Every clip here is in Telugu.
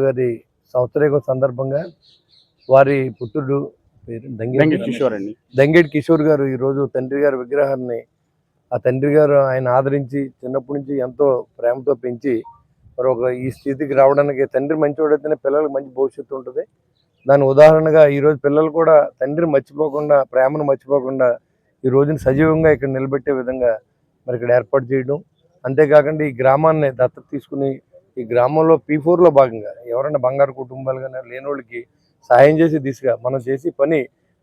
గారి సంవత్సరం సందర్భంగా వారి పుత్రుడు పేరు దంగేటి కిషోర్ గారు ఈరోజు తండ్రి గారి విగ్రహాన్ని ఆ తండ్రి గారు ఆయన ఆదరించి చిన్నప్పటి నుంచి ఎంతో ప్రేమతో పెంచి మరి ఒక ఈ స్థితికి రావడానికి తండ్రి మంచివాడైతేనే పిల్లలకు మంచి భవిష్యత్తు ఉంటుంది. దాని ఉదాహరణగా ఈరోజు పిల్లలు కూడా తండ్రిని మర్చిపోకుండా ప్రేమను మర్చిపోకుండా ఈ రోజుని సజీవంగా ఇక్కడ నిలబెట్టే విధంగా మరి ఇక్కడ ఏర్పాటు చేయడం, అంతేకాకుండా ఈ గ్రామాన్ని దత్తత తీసుకుని ఈ గ్రామంలో P4లో భాగంగా ఎవరైనా బంగారు కుటుంబాలు కానీ లేని వాళ్ళకి సాయం చేసే దిశగా మనం చేసే పని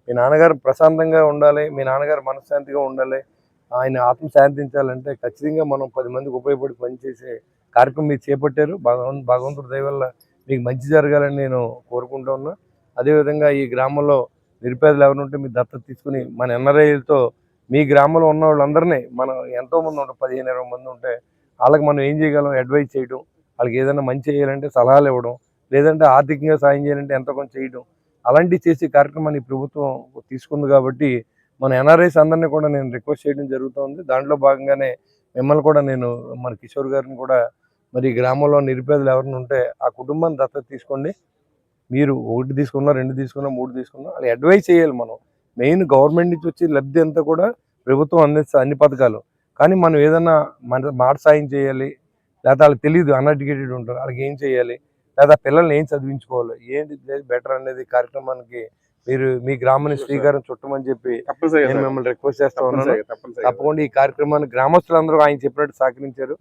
మీ నాన్నగారు ప్రశాంతంగా ఉండాలి, మీ నాన్నగారు మనశ్శాంతిగా ఉండాలి, ఆయన ఆత్మ శాంతించాలంటే ఖచ్చితంగా మనం 10 మందికి ఉపయోగపడి పనిచేసే కార్యక్రమం మీరు చేపట్టారు. భగవంతుడి దయ వల్ల మీకు మంచి జరగాలని నేను కోరుకుంటూ ఉన్నా. అదేవిధంగా ఈ గ్రామంలో నిరుపేదలు ఎవరు ఉంటే మీరు దత్తత తీసుకుని మన NRIలతో మీ గ్రామంలో ఉన్న వాళ్ళందరినీ మనం ఎంతోమంది ఉంటాం, 15-20 మంది ఉంటే వాళ్ళకి మనం ఏం చేయగలం అడ్వైజ్ చేయడం, వాళ్ళకి ఏదైనా మంచి చేయాలంటే సలహాలు ఇవ్వడం, లేదంటే ఆర్థికంగా సాయం చేయాలంటే ఎంతో కొంత చేయడం, అలాంటివి చేసే కార్యక్రమాన్ని ప్రభుత్వం తీసుకుంది. కాబట్టి మన NRIస్ అందరినీ కూడా నేను రిక్వెస్ట్ చేయడం జరుగుతుంది. దాంట్లో భాగంగానే మిమ్మల్ని కూడా నేను మన కిషోర్ గారిని కూడా మరి గ్రామంలో నిరుపేదలు ఎవరైనా ఉంటే ఆ కుటుంబాన్ని దత్తత తీసుకోండి. మీరు 1 తీసుకున్నా, 2 తీసుకున్నా, 3 తీసుకున్నా అది అడ్వైజ్ చేయాలి. మనం మెయిన్ గవర్నమెంట్ నుంచి వచ్చే లబ్ధి అంతా కూడా ప్రభుత్వం అందిస్తుంది అన్ని పథకాలు. కానీ మనం ఏదన్నా మాట సాయం చేయాలి, లేదా వాళ్ళకి తెలియదు, అన్ఎడ్యుకేటెడ్ ఉంటారు, వాళ్ళకి ఏం చేయాలి, లేదా పిల్లల్ని ఏం చదివించుకోవాలి, ఏంటి బెటర్ అనేది కార్యక్రమానికి మీరు మీ గ్రామాన్ని శ్రీకారం చుట్టమని చెప్పి నేను మిమ్మల్ని రిక్వెస్ట్ చేస్తా ఉన్నాను. తప్పకుండా ఈ కార్యక్రమాన్ని గ్రామస్తులందరూ ఆయన చెప్పినట్టు సహకరించారు.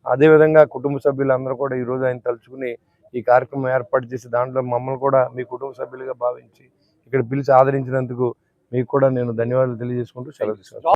అదేవిధంగా కుటుంబ సభ్యులందరూ కూడా ఈరోజు ఆయన తలుచుకుని ఈ కార్యక్రమం ఏర్పాటు చేసి దాంట్లో మమ్మల్ని కూడా మీ కుటుంబ సభ్యులుగా భావించి ఇక్కడ పిలిచి ఆదరించినందుకు మీకు కూడా నేను ధన్యవాదాలు తెలియజేసుకుంటూ సెలవు తీసుకుంటాను.